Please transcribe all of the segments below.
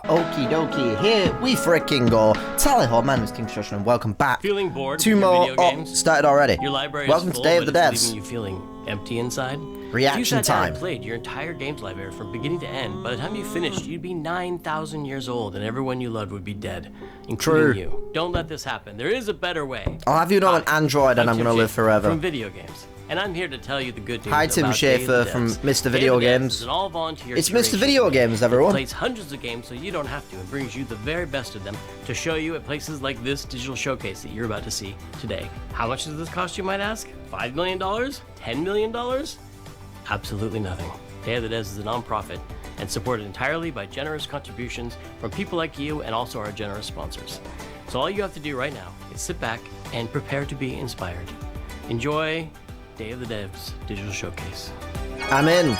Okie dokie, here we fricking go. Tally ho, my name is KingFishOcean and welcome back. Feeling bored? Two with your more. video games? Started already. Your library welcome is full, to Day of the but it's Devs. leaving you feeling empty inside? Reaction if you sat down time. and played your entire games library from beginning to end, by the time you finished, you'd be 9,000 years old and everyone you loved would be dead, including you. Don't let this happen. There is a better way. I'll have you know an Android and I'm gonna live forever. From video games. And I'm here to tell you the good news. Hi, Tim about Schafer from Mr. Video Games. Is an all-volunteer It's Mr. curation Video committee Games, that everyone. plays hundreds of games so you don't have to, and brings you the very best of them to show you at places like this digital showcase that you're about to see today. How much does this cost, you might ask? $5 million? $10 million? Absolutely nothing. Day of the Devs is a non-profit and supported entirely by generous contributions from people like you and also our generous sponsors. So all you have to do right now is sit back and prepare to be inspired. Enjoy Day of the Devs Digital Showcase. I'm in.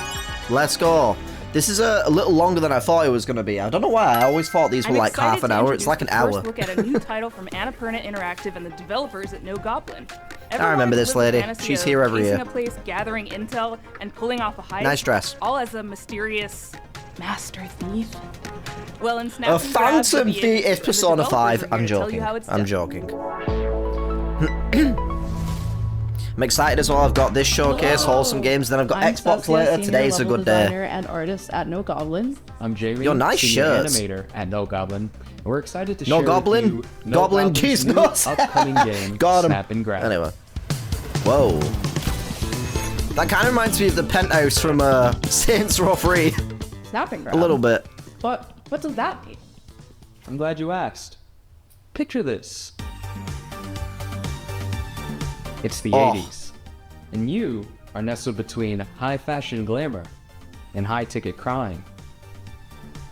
Let's go. This is a little longer than I thought it was going to be. I don't know why. I always thought these were like half an hour. It's like an hour. Look at a new title from Annapurna Interactive and the developers at No Goblin. I remember this lady. She's here every year. A place, gathering intel, and pulling off a heist. Nice dress. All as a mysterious master thief. Well, in a phantom thief. It's Persona 5. I'm joking. I'm joking. I'm excited as well. I've got this showcase, wholesome games. Then I've got Xbox later. Today's a good day. And artist at No Goblin. I'm Jerry. Your nice shirts. Animator at No Goblin. We're excited to No share Goblin. with you Goblin. Jeez, no. upcoming game. Got him. Snap and Grab. Anyway. Whoa. That kind of reminds me of the penthouse from Saints Row 3. Snap and Grab. A little bit. But what does that mean? I'm glad you asked. Picture this. It's the 80s, and you are nestled between high fashion glamour and high ticket crime.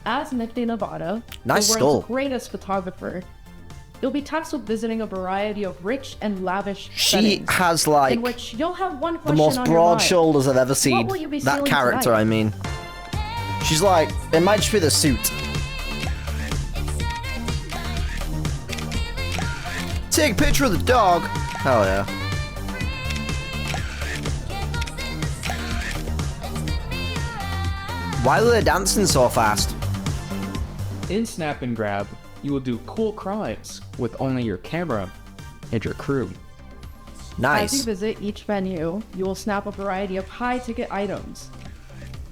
As Nifty Nevada, nice the world's greatest photographer, you'll be tasked with visiting a variety of rich and lavish settings, has like in which you'll have one the most broad shoulders I've ever seen. That character, tonight? I mean. She's like, it might just be the suit. Take a picture of the dog. Hell yeah. Why are they dancing so fast? In Snap and Grab, you will do cool crimes with only your camera and your crew. Nice. As you visit each venue, you will snap a variety of high-ticket items,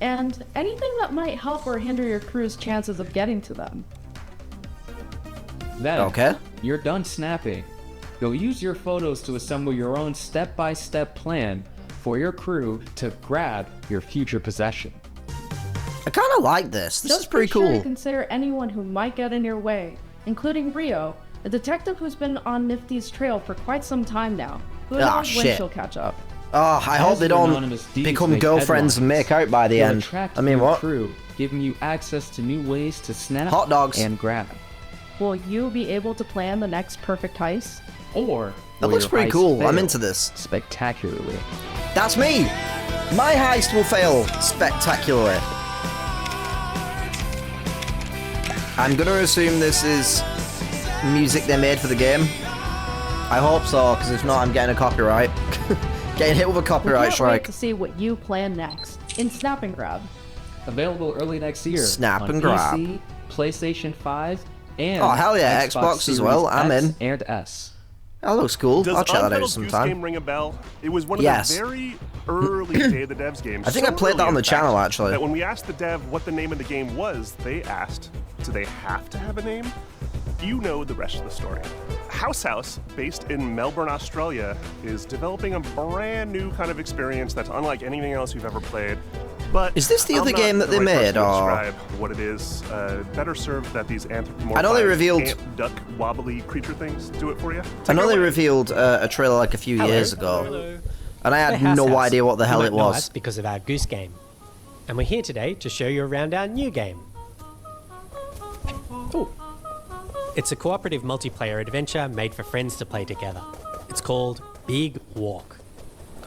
and anything that might help or hinder your crew's chances of getting to them. Then, you're done snapping. You'll use your photos to assemble your own step-by-step plan for your crew to grab your future possession. I kind of like this. This is pretty cool. Just be cool. sure to consider anyone who might get in your way, including Rio, a detective who's been on Nifty's trail for quite some time now. Who knows when she'll catch up. Oh, I hope they don't become girlfriends and make out by the end. I mean, what? Crew, giving you access to new ways to snap hot dogs and grab. Will you be able to plan the next perfect heist? Or that looks pretty cool. I'm into this. Spectacularly. That's me. My heist will fail spectacularly. I'm gonna assume this is music they made for the game. I hope so, because if not, I'm getting a copyright. Getting hit with a copyright strike. Wait to see what you plan next in Snap and Grab. Available early next year. Snap on and Grab. PC, PlayStation 5, and oh hell yeah, Xbox as well. I'm in. And S. That looks cool. I'll check that out sometime. Game ring a bell? It was one of the very early Day of the Devs games. I think I played that on the channel actually. That when we asked the dev what the name of the game was, they asked, "Do they have to have a name?" You know the rest of the story. House, based in Melbourne, Australia, is developing a brand new kind of experience that's unlike anything else you've ever played. But is this the other game that they made? Or describe what it is? Better served that these anthropomorphized I know they revealed ant, duck, wobbly creature things do it for you. I know they revealed a trailer like a few years ago, and I had no idea what the hell it was. Because of our Goose Game, and we're here today to show you around our new game. Ooh. It's a cooperative multiplayer adventure made for friends to play together. It's called Big Walk.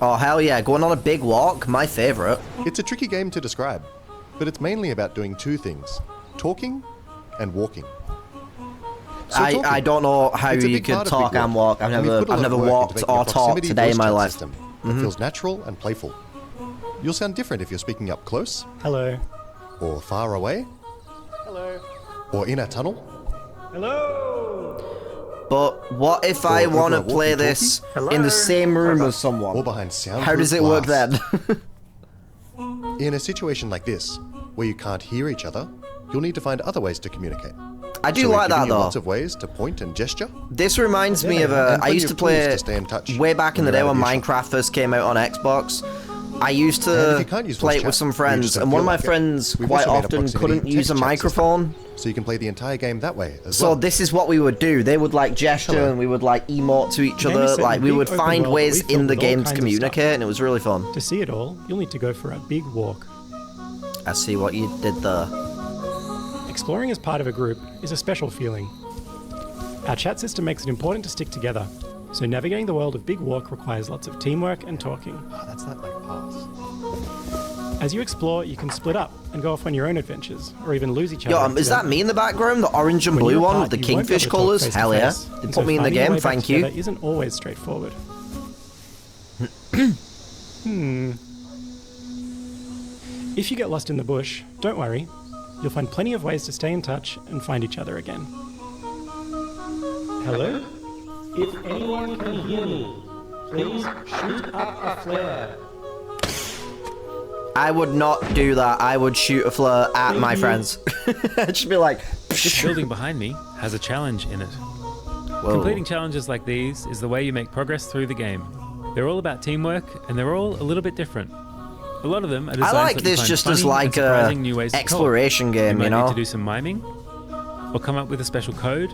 Oh hell yeah, going on a big walk, my favourite. It's a tricky game to describe, but it's mainly about doing two things, talking and walking. So I don't know how you could talk and walk. I've never walked or talked today in my life. System that feels natural and playful. You'll sound different if you're speaking up close. Hello. Or far away. Hello. Or in a tunnel? But what if I over want to a play walkie-talkie? this in the same room as someone? Or behind soundproof How does it work glass? then? In a situation like this, where you can't hear each other, you'll need to find other ways to communicate. I do So we've like given that you though. Lots of ways to point and gesture. This reminds me of And I plenty used of to play tools to stay in touch way back in the when day you're when out of earshot. Minecraft first came out on Xbox. I used And if to you can't use play voice it with chat, some you friends, just don't and one of feel my like it. friends We've quite also made a often proximity couldn't use a text chat system, microphone. so you can play the entire game that way as So well. this is what we would do. They would like gesture Hello. and we would like emote to each The game other. is set in Like we big would open find world that ways we filled in the with all game to kinds of communicate, stuff. and it was really fun. To see it all, you'll need to go for a big walk. I see what you did there. Exploring as part of a group is a special feeling. Our chat system makes it important to stick together, so navigating the world of Big Walk requires lots of teamwork and talking. Oh, that's that like pass. As you explore, you can split up and go off on your own adventures, or even lose each other. Yo, is that me in the background? The orange and When blue you're one apart, with the you won't be able kingfish to talk colours? face to Hell yeah. face, They and put so me in the finding your game, way back thank you. together isn't always straightforward. If you get lost in the bush, don't worry. You'll find plenty of ways to stay in touch and find each other again. Hello? If anyone can hear me, please shoot up a flare. I would not do that. I would shoot a flare at my friends. I'd just be like, This building behind me has a challenge in it. whoa. Completing challenges like these is the way you make progress through the game. They're all about teamwork, and they're all a little bit different. A lot of them are I designed like so that you this find just funny as and like a surprising new ways to cope. exploration game, You you might know? need to do some miming, or come up with a special code,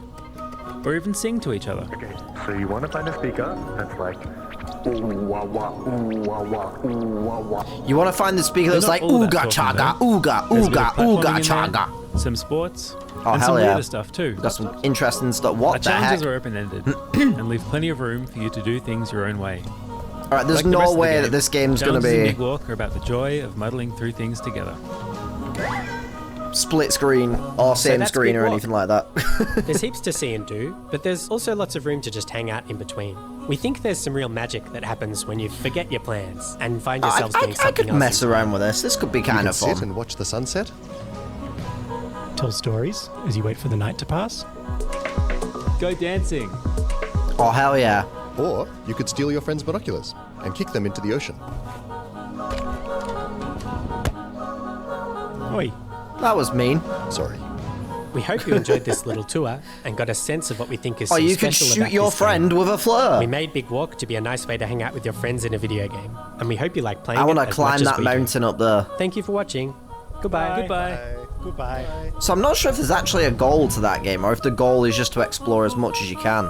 or even sing to each other. Okay, so you want to find a speaker that's like ooh wah wah ooh wah wah ooh wah wah. You want to find the speaker that's They're like not all that ooga talking, chaga, though. ooga, There's a bit ooga, of platforming ooga in there, chaga. some sports, Oh, and hell some yeah. weirder stuff too. Got some interesting stuff. Our What the heck? challenges are open-ended and leave plenty of room for you to do things your own way. Alright, there's Like the rest no of the way game, that this game's gonna challenges in be Big Walk are about the joy of muddling through things together. split screen or same that's screen Big or Walk. anything like that. There's heaps to see and do, but there's also lots of room to just hang out in between. We think there's some real magic that happens when you forget your plans and find yourselves doing I something could else mess instead. around with this. This could be You kind can of sit fun. and watch the sunset. Tell stories as you wait for the night to pass. Go dancing. Oh, hell yeah. Or you could steal your friend's binoculars and kick them into the ocean. Oi, That was mean. Sorry. We hope you enjoyed this little tour and got a sense of what we think is Oh, so you could special shoot about your this game. friend with a flare. We made Big Walk to be a nice way to hang out with your friends in a video game, and we hope you like playing I want it to as climb much as that we do. mountain up there. Thank you for watching. Goodbye. Goodbye. goodbye. So I'm not sure if there's actually a goal to that game, or if the goal is just to explore as much as you can.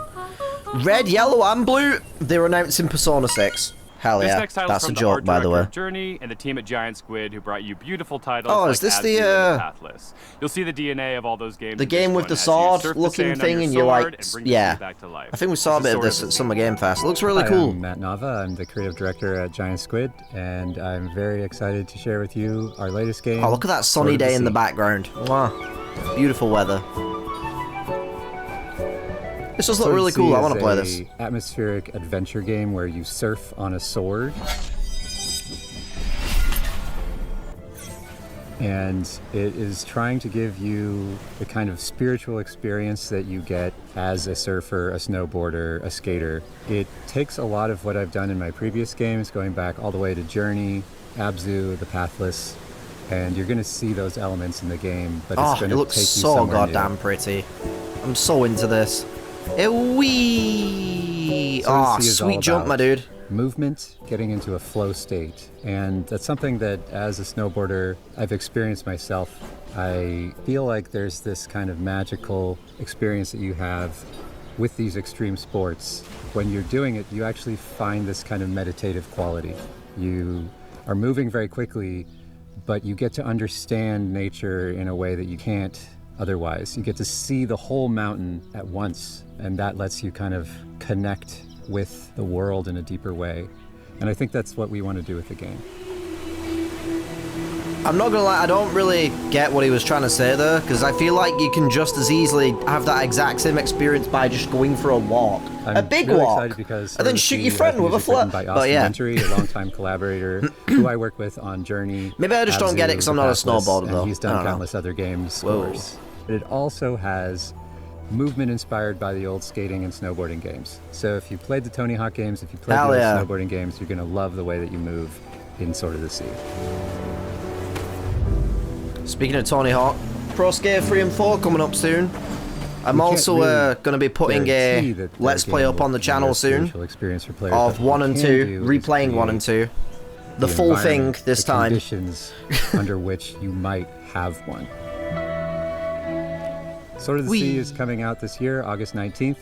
Red, yellow, and blue. They're announcing Persona 6. Hell This yeah, next title's that's a from the joke, art by the director way. of Journey and the team at Giant Squid who brought you beautiful titles Oh, like is this Abzu the, and Pathless. You'll see the DNA of all those games. The in game this with one the as you sword surf the looking sand on thing your and you're sword like, and bring the yeah. sea back to life. I think we saw a This bit of is this at Summer Game Fest. It looks really Hi, cool. I'm Matt Nava. I'm the creative director at Giant Squid, and I'm very excited to share with you our latest game. Oh, look at that sunny Sword of the day in the Sea. background. Wow. Beautiful weather. This does look Sword of really the Sea cool. I want to is play this. an atmospheric adventure game where you surf on a sword. And it is trying to give you the kind of spiritual experience that you get as a surfer, a snowboarder, a skater. It takes a lot of what I've done in my previous games, going back all the way to Journey, Abzu, the Pathless, and you're going to see those elements in the game, but it's Oh, going it to looks take you so somewhere goddamn new. pretty. I'm so into this. Wee! Sword of the Oh, Sea is all sweet jump, my about dude. Movement, getting into a flow state. And that's something that as a snowboarder I've experienced myself. I feel like there's this kind of magical experience that you have with these extreme sports. When you're doing it, you actually find this kind of meditative quality. You are moving very quickly, but you get to understand nature in a way that you can't otherwise. You get to see the whole mountain at once, and that lets you kind of connect with the world in a deeper way. And I think that's what we want to do with the game. I'm not gonna lie, I don't really get what he was trying to say there, because I feel like you can just as easily have that exact same experience by just going for a walk. I'm a big really walk. excited because And then shoot your friend with a flare. By But yeah. Venturi, a longtime collaborator who I work with on Journey. Maybe I just don't get it 'cause I'm not a Abzu, The Pathless, snowboarder, and though. He's I done don't know. countless other games Whoa. for us. but it also has movement inspired by the old skating and snowboarding games. So if you played the Tony Hawk games, if you played the old snowboarding games, you're going to love the way that you move in Sword of the Sea. Speaking of Tony Hawk, Pro Skater 3 and 4 coming up soon. I'm also going to be putting a Let's Play up on the channel soon of 1 and 2, replaying 1 and 2. The full thing this time. Conditions under which you might have one. Sword of the Sea is coming out this year, August 19th.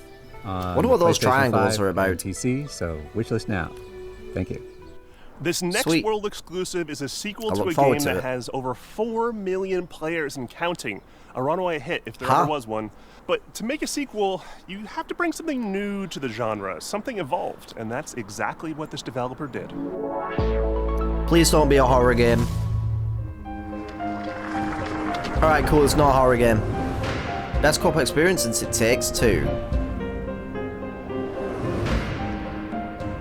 Wonder what those triangles are about. TC, so wishlist now. Thank you. This next world exclusive is a sequel to a game that has over 4 million players and counting. A runaway hit if there ever was one. But to make a sequel, you have to bring something new to the genre, something evolved, and that's exactly what this developer did. Please don't be a horror game. Alright, cool, it's not a horror game. Best co-op experience since It Takes Two.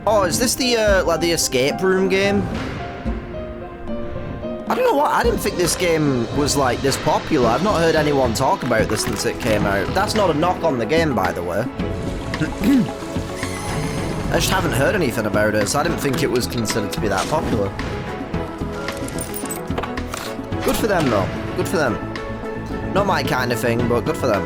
Oh, is this the like the escape room game? I don't know what. I didn't think this game was like this popular. I've not heard anyone talk about this since it came out. That's not a knock on the game, by the way. I just haven't heard anything about it, so I didn't think it was considered to be that popular. Good for them, though. Good for them. Not my kind of thing, but good for them.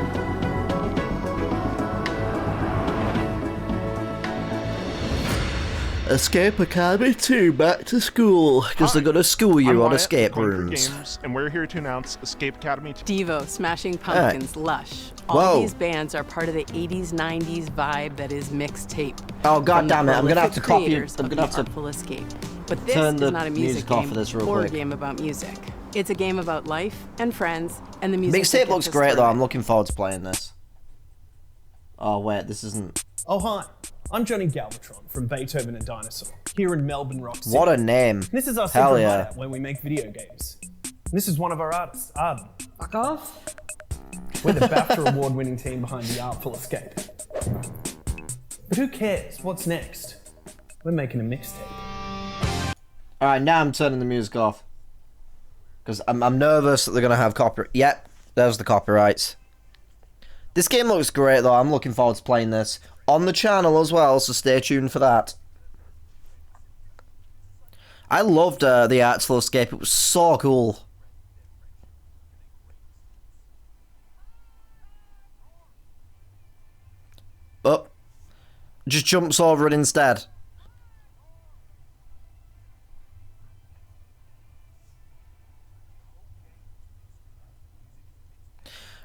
Escape Academy 2 back to school, because they're going to school you on escape rooms. Games, and we're here to announce Escape Academy 2. Devo, Smashing Pumpkins, Lush. All these bands are part of the 80s, 90s vibe that is mixtape. Oh, god damn it, I'm going to have to copy it. I'm going to have to Artful Escape. But this is not a music game or a game about music. It's a game about life and friends and the music. Mixtape looks great, though. I'm looking forward to playing this. Oh, wait, this isn't... Oh, hi. I'm Johnny Galvatron from Beethoven and Dinosaur, here in Melbourne Rock City. What a name. This is our central hideout where we make video games. And this is one of our artists, Arden. Fuck off. We're the BAFTA award-winning team behind The Artful Escape. But who cares? What's next? We're making a mixtape. Alright, now I'm turning the music off. Because I'm nervous that they're going to have copyright. Yep, there's the copyrights. This game looks great, though. I'm looking forward to playing this on the channel as well, so stay tuned for that. I loved the Artful Escape. It was so cool. Oh, just jumps over it instead.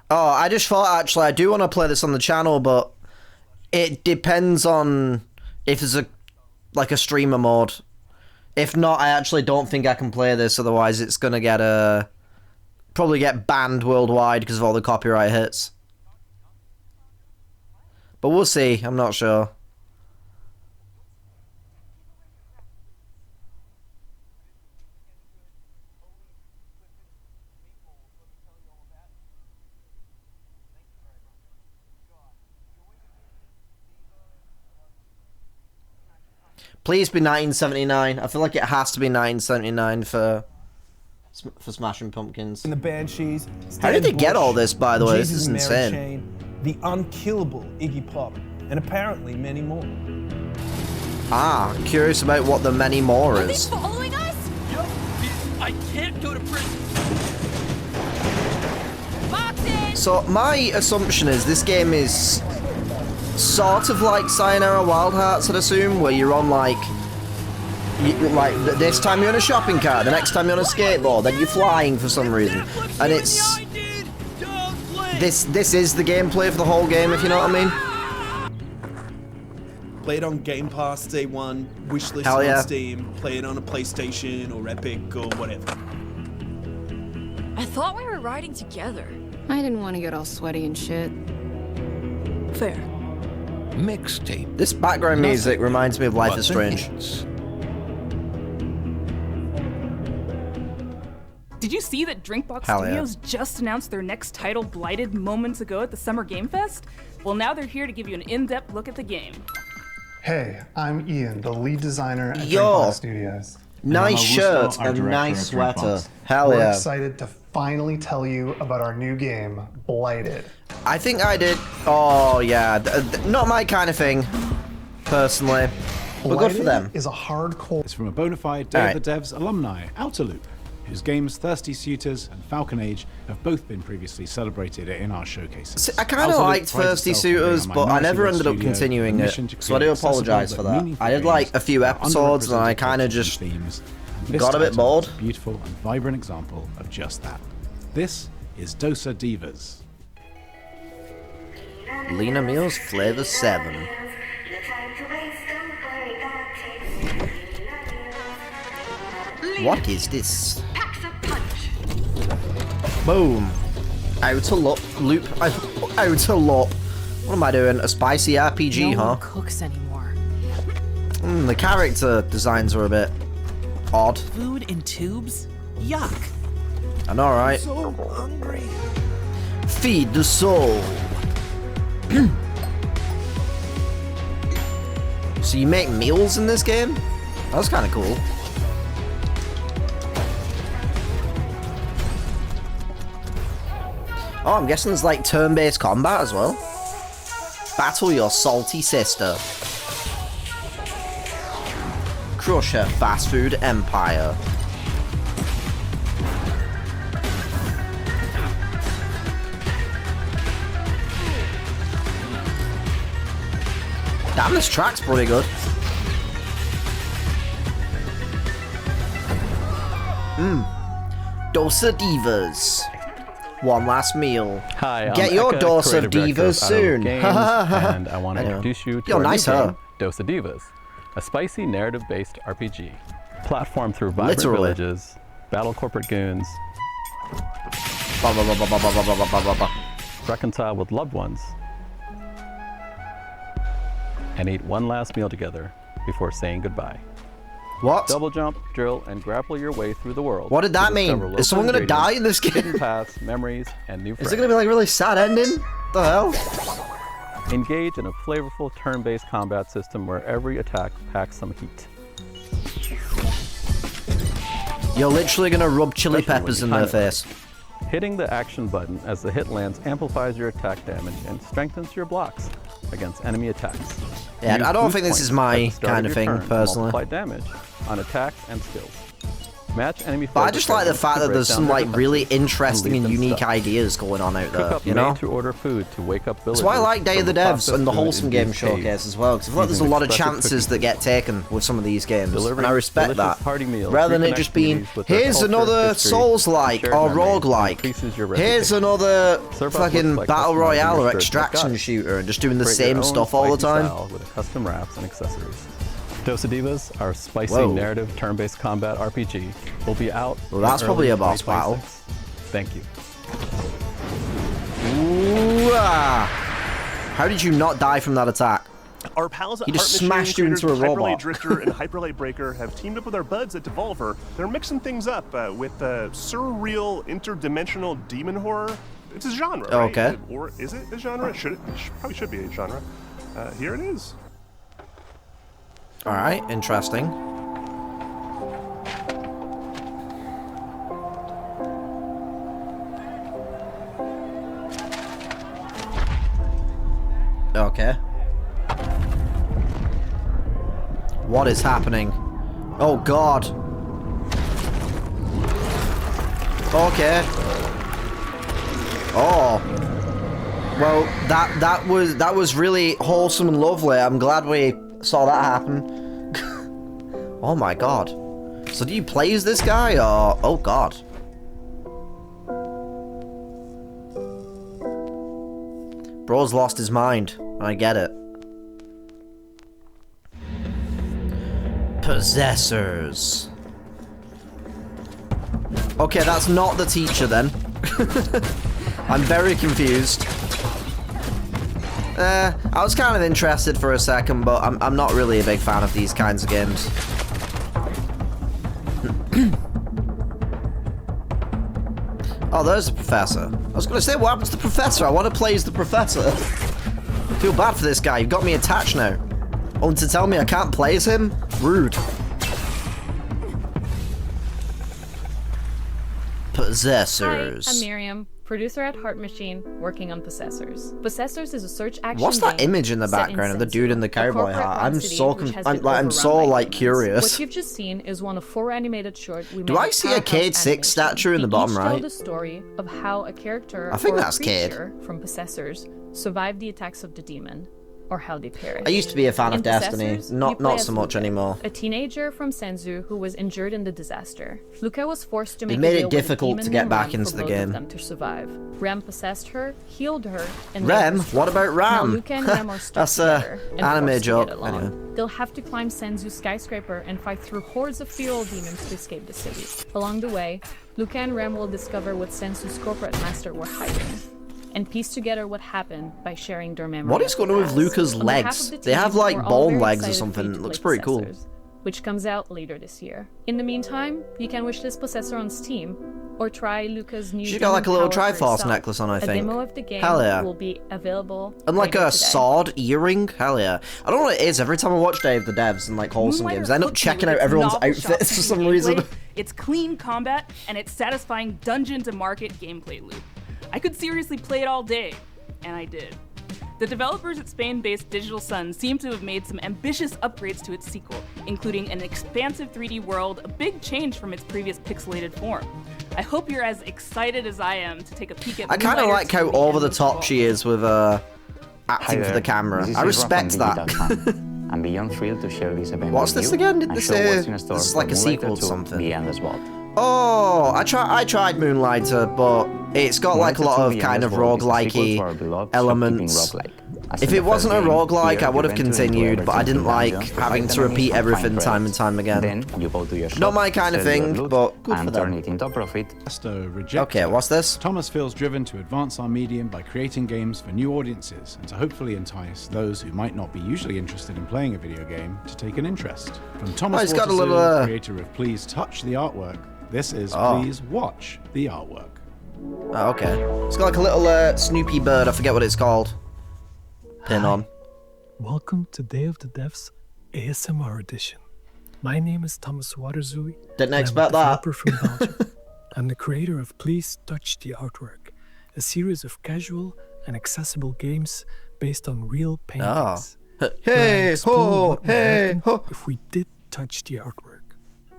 Oh, I just thought, actually, I do want to play this on the channel, but it depends on if there's a streamer mode. If not, I actually don't think I can play this, otherwise it's going to get probably get banned worldwide because of all the copyright hits. But we'll see, I'm not sure. Please be 1979. I feel like it has to be 1979 for Smashing Pumpkins. And the Banshees. How did they get all this, by the way? This is insane. Chain, the unkillable Iggy Pop, and apparently many more. Ah, curious about what the many more is. Are they following us? Yep. I can't go to prison. Boxing! So my assumption is this game is sort of like Sayonara Wild Hearts, I'd assume, where you're on like this time you're in a shopping cart, the next time you're on a skateboard, then you're flying for some reason, and it's this is the gameplay for the whole game, if you know what I mean. Play it on Game Pass day one, wishlist on Steam, play it on a PlayStation or Epic or whatever. I thought we were riding together. I didn't want to get all sweaty and shit. Fair. Mixtape. This background music reminds me of Life is Strange. Did you see that Drinkbox Studios just announced their next title, Blighted, moments ago at the Summer Game Fest? Well, now they're here to give you an in-depth look at the game. Hey, I'm Ian, the lead designer at Drinkbox Studios. Nice shirt and nice sweater. Hell yeah. We're excited to finally tell you about our new game, Blighted. I think I did. Oh, yeah. Not my kind of thing, personally. But good for them. Is a hardcore. It's from a bona fide Day of the Devs alumni, Outer Loop, whose games Thirsty Suitors and Falcon Age have both been previously celebrated in our showcases. See, I kind of liked Thirsty Suitors, but I never ended up continuing it, so I do apologise for that. I did like a few episodes and I kind of just got a bit bored. A beautiful and vibrant example of just that. This is Dosa Divas. Lena Meals Flavor 7. What is this? Boom. Outer loop. Outer loop. What am I doing? A spicy RPG, no huh? one cooks anymore. The character designs are a bit odd. Food in tubes? Yuck. I know, right? So hungry. Feed the soul. So you make meals in this game? That's kind of cool. Oh, I'm guessing there's like turn-based combat as well. Battle your salty sister. Crush her fast food empire. Damn, this track's pretty good. Dosa Divas. One last meal. Hi, I'm Get your Eka, dose of creative director divas soon. Games, and I want to introduce you to Yo, our nice new her. game, Dosa Divas, a spicy narrative-based RPG. Platform through vibrant Literally. villages, battle corporate goons, reconcile with loved ones, and eat one last meal together before saying goodbye. What? Double jump, drill, and grapple your way through the world. What did that to mean? discover Is someone local gonna die in this ingredients, game? hidden paths, memories, and new friends. Is it gonna be like a really sad ending? The hell? Engage in a flavorful turn-based combat system where every attack packs some heat. You're literally gonna rub chili Especially when peppers you in their time it right. face. Hitting the action button as the hit lands amplifies your attack damage and strengthens your blocks against enemy attacks. Yeah, Use I don't boost think this points is at my the start kind of your thing, turn to personally. multiply damage on attacks and skills. Match enemy. But I just like the fact that there's some like really interesting and unique stuff. ideas going on out Cook there, up you know? made-to-order food to wake up That's villagers. why I like Day of the from Devs processed and the food Wholesome in Game these Showcase caves, as well, because I feel like there's a using lot of expressive chances that cooking. get taken with some of these games, Delivering and I respect delicious that. hearty meals Rather than it reconnect just being, communities with their here's culture, another history, Souls-like shared or memories, and roguelike, increases your here's reputation. another Serve up fucking looks like Battle customizing Royale your or spirits like Extraction guys. shooter and just doing the Create your same own stuff all the spicy time. style with custom wraps and accessories. Dosa Divas, our spicy Whoa. narrative turn-based combat RPG, will be out. Well, that's in probably early a boss battle. 2026. Thank you. Ooh-ah. How did you not die from that attack? Our pals at He just Heart Machine, smashed you into a creators of Hyperlight robot. Drifter and Hyperlight Breaker have teamed up with our buds at Devolver. They're mixing things up with surreal, interdimensional demon horror. It's a genre, right? Okay. Or is it a genre? Probably should be a genre. Here it is. All right, interesting. Okay. What is happening? Oh God. Okay. Oh. Well, that was really wholesome and lovely. I'm glad we saw that happen. Oh my God. So do you play as this guy or... Oh God. Bro's lost his mind. I get it. Possessors. Okay, that's not the teacher then. I'm very confused. I was kind of interested for a second, but I'm not really a big fan of these kinds of games. Oh, there's the professor. I was gonna say, what happens to the professor? I want to play as the professor. I feel bad for this guy. You've got me attached now. Only to tell me I can't play as him? Rude. Possessors. Hi, I'm Miriam, producer at Heart Machine, working on Possessors. Possessors is a search action What's that game image in the set background of the Sensu, dude in the a cowboy hat? corporate-run I'm city so which has I'm been like overrun by humans. curious. What you've just seen is one of 4 animated shorts we Do made I with see a Powerhouse Cade 6 Animation. statue in the They bottom each right? tell the story of how a character I think or a that's Cade. creature from Possessors survived the attacks of the demon, or how they perished. I used to be a fan of In Destiny, Possessors, you not play so as much Luca, anymore. a teenager from Senzu who was injured in the disaster. Luca was forced to They make made a it deal with a difficult demon to get named back Ram into for the both of game. them to survive. Ram possessed her, healed her, and Rem? made her What about strong. Ram? Now Luca and Ram are stuck That's a together and anime forced to joke. get along. Anyway. They'll have to climb Senzu's skyscraper and fight through hordes of feral demons to escape the city. Along the way, Luca and Ram will discover what Senzu's corporate master were hiding, and piece together what happened by sharing their memories. What is going on with Luca's legs? They have like bone legs or something. It looks pretty cool. Which comes out later this year. In the meantime, you can wishlist Possessor on Steam, or try Luca's new. She's got like a little demon power for Triforce yourself. necklace on, I A think. demo of the game Hell yeah. will be available. And like later a today. sword earring? Hell yeah. I don't know what it is. Every time I watch Day of the Devs and like wholesome games, I end up checking out everyone's outfits for some reason. It's clean combat, and it's satisfying dungeon-to-market gameplay loop. I could seriously play it all day, and I did. The developers at Spain-based Digital Sun seem to have made some ambitious upgrades to its sequel, including an expansive 3D world, a big change from its previous pixelated form. I hope you're as excited as I am to take a peek at I kind of Moonlighter like how 2 over the and top she is with acting for the camera. I respect that. I'm beyond thrilled to share this event What's with this you again? Did and this show say what's in store this is for like a Moonlighter sequel to 2, something? The Endless Vault. Oh, I tried Moonlighter, but it's got like a lot of kind of roguelike-y elements. If it wasn't a roguelike, I would have continued, but I didn't like having to repeat everything time and time again. Then you go to your shop, Not my kind of sell your thing, loot, but good for and turn them. it into profit. Okay, what's this? Thomas feels driven to advance our medium by creating games for new audiences and to hopefully entice those who might not be usually interested in playing a video game to take an interest. From Thomas he's got a Waterson, little, creator of Please Touch the Artwork, this is Oh. Please Watch the Artwork. Oh, okay. It's got like a little Snoopy bird, I forget what it's called. Pin on. Welcome to Day of the Devs ASMR edition. My name is Thomas Waterzui. Didn't and expect I'm a that. developer from Belgium. I'm the creator of Please Touch the Artwork, a series of casual and accessible games based on real paintings. Oh. where I Hey, explore ho, what would hey, happen ho. if we did touch the artwork.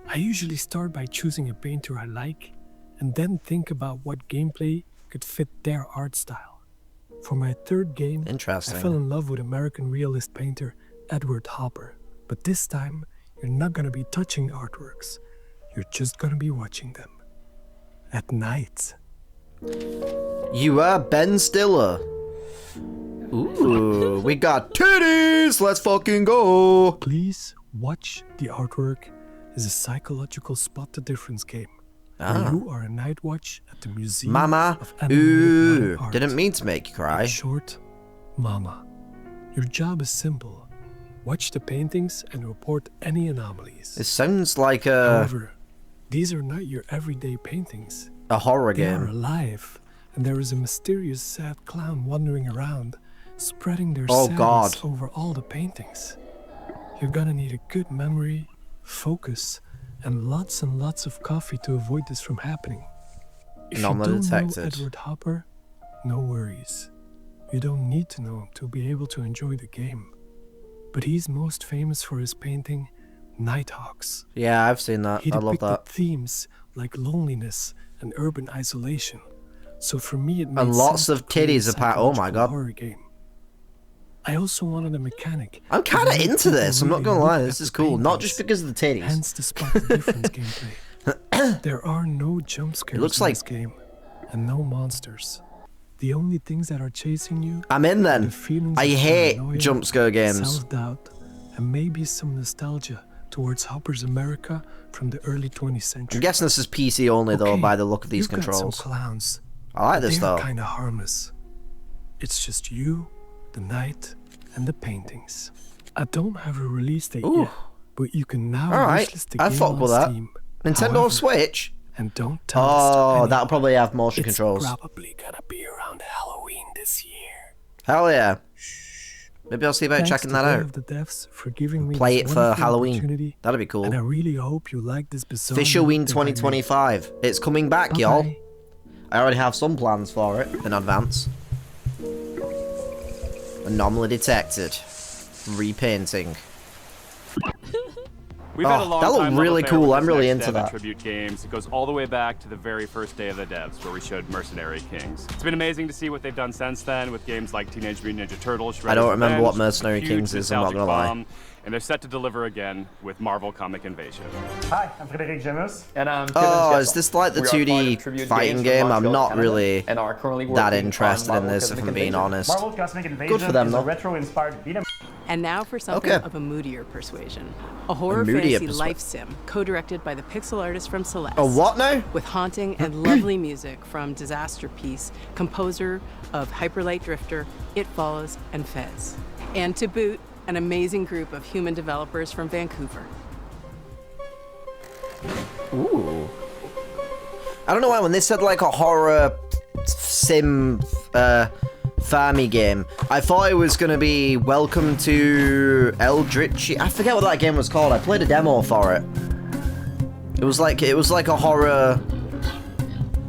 I usually start by choosing a painter I like and then think about what gameplay could fit their art style. For my third game, I fell in love with American realist painter Edward Hopper. But this time, you're not gonna be touching artworks. You're just gonna be watching them. At night. You are Ben Stiller. Ooh, we got titties! Let's fucking go! Please Watch the Artwork is a psychological spot the difference game. Ah. Where you are a night watch at the Museum Mama, of Animated Modern Art. didn't mean to make you cry. In short, Mama. Your job is simple. Watch the paintings and report any anomalies. It sounds like a However, these are not your everyday paintings. horror They are game. alive, and there is a mysterious sad clown wandering around, spreading their Oh, sadness God. over all the paintings. You're gonna need a good memory, focus, and lots of coffee to avoid this from happening. If you Normal don't detected. know Edward Hopper, no worries. You don't need to know him to be able to enjoy the game. But he's most famous for his painting Nighthawks. Yeah, I've seen that. He I love depicted that. themes like loneliness and urban isolation. So for me, it made And lots sense of to create a titties apart. Oh my psychological god. horror game. I also wanted a mechanic. I'm kind of that made into people this. I'm not really gonna lie. look This at is the cool. Not paintings. just because of the titties. Hence the spot the difference gameplay. There are no jump scares looks in like- this game, and no monsters. The only things that are chasing you I'm in are then. the feelings I of hate paranoia, jump scare games. self-doubt, and maybe some nostalgia towards Hopper's America from the early 20th century. I'm guessing this is PC only though, Okay, by the look of these you've got controls. some clowns. I like this though. They're kind of harmless. It's just you, the night, and the paintings. I don't have a release date Ooh. yet, but you can now Alright, wishlist the I game fuck on with that. Steam. Nintendo However, Switch? And don't tell this to Oh, anyone. that'll probably have motion It's controls. probably gonna be around Halloween this year. Hell yeah. Maybe I'll see about Thanks checking to that Day out. of the Devs for giving me Play this it for wonderful Halloween. opportunity, That'd be cool. and I really hope you like this bizarre Fishoween note that I made. 2025. It's coming back, y'all. Bye-bye. I already have some plans for it in advance. Anomaly detected. Repainting. We've had a long that looked time really affair cool. with I'm this really next into dev at that. Tribute Games. It goes all the way back to the very first day of the devs, where we showed Mercenary Kings. It's been amazing to see what they've done since then with games like Teenage Mutant Ninja Turtles, Shredder's I don't remember Revenge, what Mercenary huge Kings is, I'm not gonna lie. bomb, and they're set to deliver again with Marvel Comic Invasion. Hi, I'm Frédéric Gemus. And I'm Oh, is this like the 2D fighting game? I'm not really that interested in this, if I'm being honest. Marvel Cosmic Invasion Good for them, is though. a retro-inspired beat 'em. And now for something of a moodier persuasion. A horror fantasy life sim, co-directed by the pixel artist from Celeste. A what now? With haunting and lovely music from Disaster Piece, composer of Hyperlight Drifter, It Follows, and Fez. And to boot, an amazing group of human developers from Vancouver. Ooh. I don't know why when they said like a horror sim farmy game, I thought it was gonna be Welcome to Eldritch. I forget what that game was called. I played a demo for it. It was like a horror,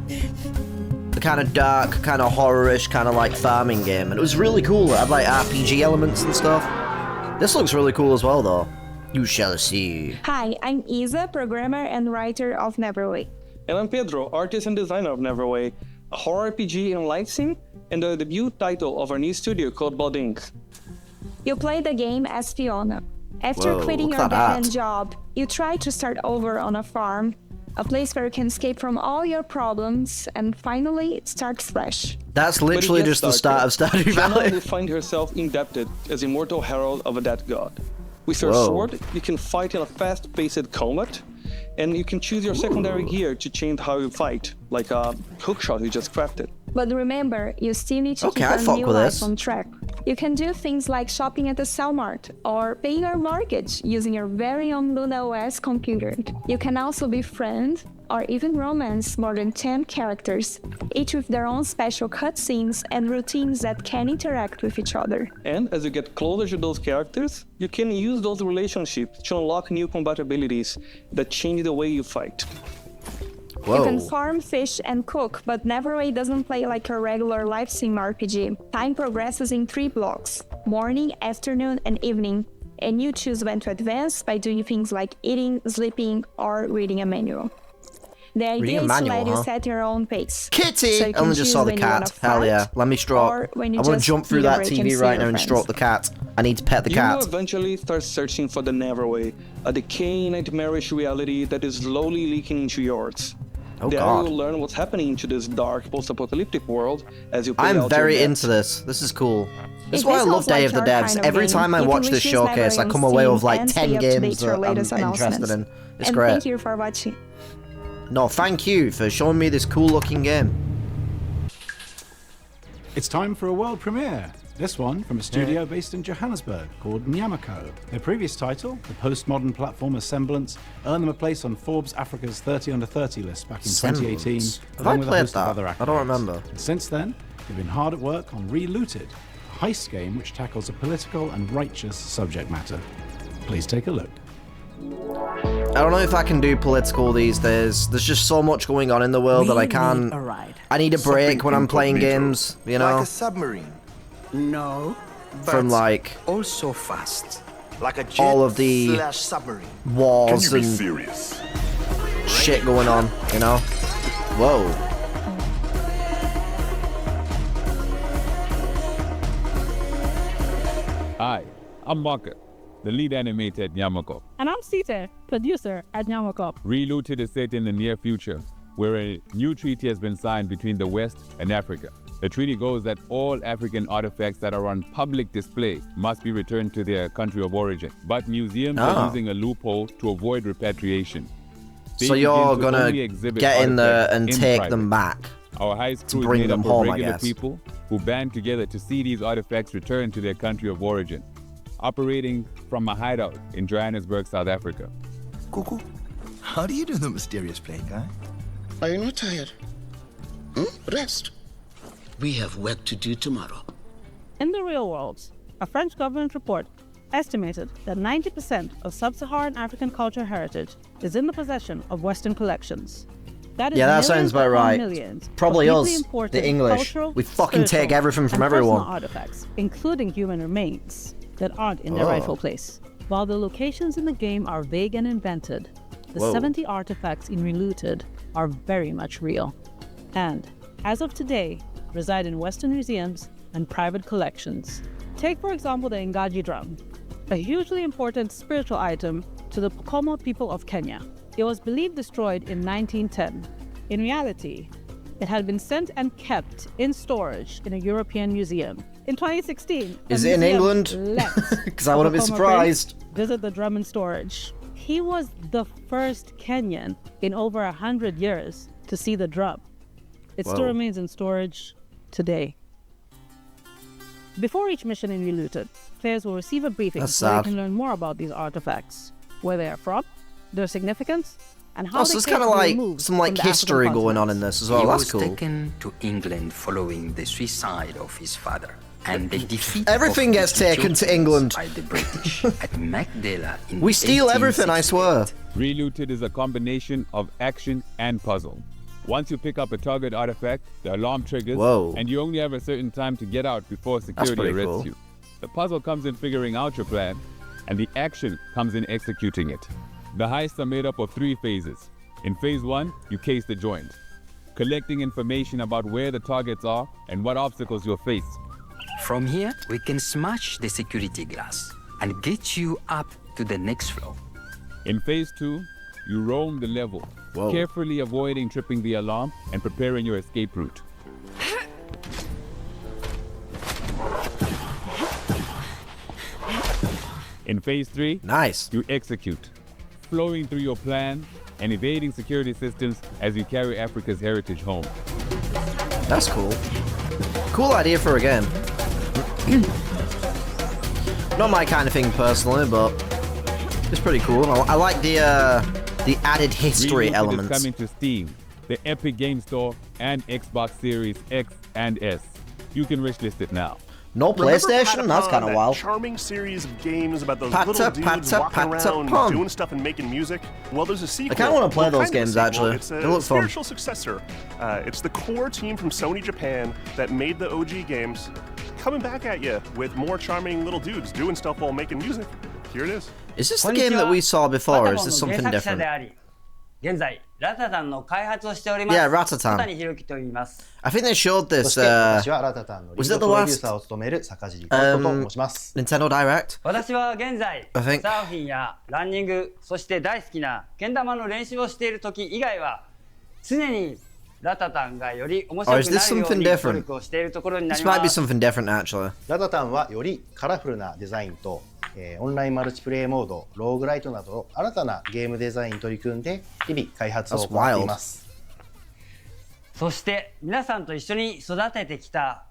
the kind of dark, kind of horror-ish, kind of like farming game, and it was really cool. It had like RPG elements and stuff. This looks really cool as well, though. You shall see. Hi, I'm Isa, programmer and writer of Neverway. And I'm Pedro, artist and designer of Neverway, a horror RPG and live sim, and the debut title of our new studio called Blood Inc. You play the game as Fiona. After quitting your dead-end job, you try to start over on a farm, a place where you can escape from all your problems and finally start fresh. That's literally just the start of Stardew Valley. Fiona will find herself indebted as immortal herald of a dead god. With your sword, you can fight in a fast-paced combat, and you can choose your secondary gear to change how you fight, like a hookshot you just crafted. But remember, you still need to keep your new life on track. You can do things like shopping at the Cellmart or paying your mortgage using your very own Luna OS computer. You can also befriend or even romance more than 10 characters, each with their own special cutscenes and routines that can interact with each other. And as you get closer to those characters, you can use those relationships to unlock new combat abilities that change the way you fight. You can farm, fish, and cook, but Neverway doesn't play like a regular live sim RPG. Time progresses in 3 blocks: morning, afternoon, and evening, and you choose when to advance by doing things like eating, sleeping, or reading a manual. The idea is to let you set your own pace. Kitty! So I only just saw the cat. Hell yeah. Let me stroke. I want to jump through that TV right now and stroke the cat. I need to pet the cat. You will eventually start searching for the Neverway, a decaying, nightmarish reality that is slowly leaking into yours. Oh there God. you will learn what's happening to this dark, post-apocalyptic world as you play I'm out very your into this. This is cool. This is If why I this love sounds like Day of the your Devs. kind of Every game, time I you watch can this wish showcase, I Neverway come on away Steam with like and 10 stay up to games date that your I'm latest interested announcements. in. It's And great. thank you for watching. No, thank you for showing me this cool looking game. It's time for a world premiere. This one from a studio based in Johannesburg called Nyamako. Their previous title, the postmodern platformer Semblance, earned them a place on Forbes Africa's 30 Under 30 list back in 2018, Have I along with a played host of that? other accolades. I don't remember. And since then, they've been hard at work on Relooted, a heist game which tackles a political and righteous subject matter. Please take a look. I don't know if I can do political these days. There's just so much going on in the world that I can't. I need a break when I'm playing games, you know? Like a submarine. No. From like also fast. Like a jet all of the submarine. wars Can you be and serious? shit going on, you know? Whoa. Hi, I'm Market, the lead animator at Nyamako. And I'm Sita, producer at Nyamako. Relooted is set in the near future, where a new treaty has been signed between the West and Africa. The treaty goes that all African artifacts that are on public display must be returned to their country of origin. But museums are using a loophole to avoid repatriation. So you're gonna get in there and take them back. Our heist to crew bring is made them up home, of I regular guess. people who band together to see these artifacts returned to their country of origin, operating from a hideout in Johannesburg, South Africa. Cuckoo, how do you do the mysterious playing, guy? Are you not tired? Rest. We have work to do tomorrow. In the real world, a French government report estimated that 90% of sub-Saharan African cultural heritage is in the possession of Western collections. That is Yeah, that sounds millions about upon right. millions Probably of us, deeply important the English. cultural, We fucking take spiritual, everything from and personal everyone. artifacts, including human remains, that aren't in their Oh. rightful place. While the locations in the game are vague and invented, the Whoa. 70 artifacts in Reluted are very much real. And, as of today, reside in Western museums and private collections. Take, for example, the Ngaji drum, a hugely important spiritual item to the Pokoma people of Kenya. It was believed destroyed in 1910. In reality, it had been sent and kept in storage in a European museum. In 2016, Is it in England? Because I wouldn't be surprised. Visit the drum in storage. He was the first Kenyan in over 100 years to see the drum. It still Whoa. remains in storage today. Before each mission in Reluted, players will receive a briefing That's so they sad. can learn more about these artifacts, where they are from, their significance, and how Oh, they so it's came kind of to be like removed some like from the history African going on continent. in this as well. He That's was cool. taken to England following the suicide of his father and the defeat Everything of gets the taken to Ethiopians England. by the British at Magdala in We steal everything, I swear. Reluted is a combination of action and puzzle. Once you pick up a target artifact, the alarm triggers, Whoa. and you only have a certain time to get out before security pretty arrests cool. you. The puzzle comes in figuring out your plan, and the action comes in executing it. The heists are made up of 3 phases. In phase 1, you case the joint, collecting information about where the targets are and what obstacles you'll face. From here, we can smash the security glass and get you up to the next floor. In phase 2, you roam the level, Whoa. carefully avoiding tripping the alarm and preparing your escape route. In phase 3, Nice. you execute, flowing through your plan and evading security systems as you carry Africa's heritage home. That's cool. Cool idea for a game. Not my kind of thing personally, but it's pretty cool. I like the added history Reloaded elements. is coming to Steam, the Epic Game Store, and Xbox Series X and S. You can wishlist it now. No PlayStation? Remember That's Patapon, kind of that wild. charming series of games about those Pata, little dudes pata, walking around patapon. doing stuff and making music? Well, there's a sequel. kinda wanna play Well, those kind of a games, sequel. actually. It's They a look fun. spiritual successor. It's the core team from Sony Japan that made the OG games coming back at you with more charming little dudes doing stuff while making music. Here it is. Is this the game that we saw before, or is this something different? 現在、ラタタンの開発をしておりま Yeah, す。 Ratatan. 小谷弘樹と言います。 I think they showed そ this, して私はラタタンのリ was ー it ド the プロデュー last サーを務める坂尻幸人と申します。 Nintendo Direct? 私は現在、 I think- サーフィンやランニング、そして大好きなけん玉の練習をしている時以外は、常にラタタンがより面白 Or く is な this るよう something に努 different? 力をしているところにな This り might ま be す。 something different, actually. ラタタンはよりカラフルなデザインと、オンラインマルチプレイモード、ローグライトなど新たなゲームデザインに取り組んで日々開発を行っています。そして皆さんと一緒に育ててきた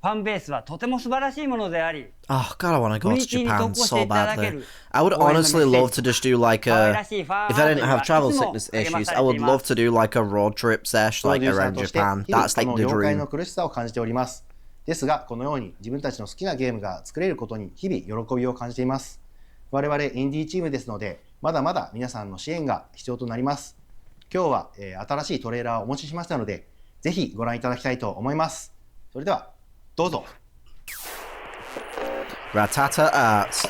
ファンベースはとても素晴らしいものであり、 Oh god, I want to go to コミュニティに投 Japan 稿し so ていただけ badly. る I would 応援の honestly メッセー love ジ to just do like 可愛 a. らしいファン If I didn't アー have ト travel にはいつ sickness も励ま issues, さ I れ would ていま love す。 to do like a road trip sesh プロ like デューサー around として Japan. 日々 That's そ like の the 業界 dream. の苦しさを感じております。ですがこのように自分たちの好きなゲームが作れることに日々喜びを感じています。我々インディーチームですのでまだまだ皆さんの支援が必要となります。今日は、新しいトレーラーをお持ちしましたのでぜひご覧いただきたいと思います。それではどうぞ。 Ratata Arts.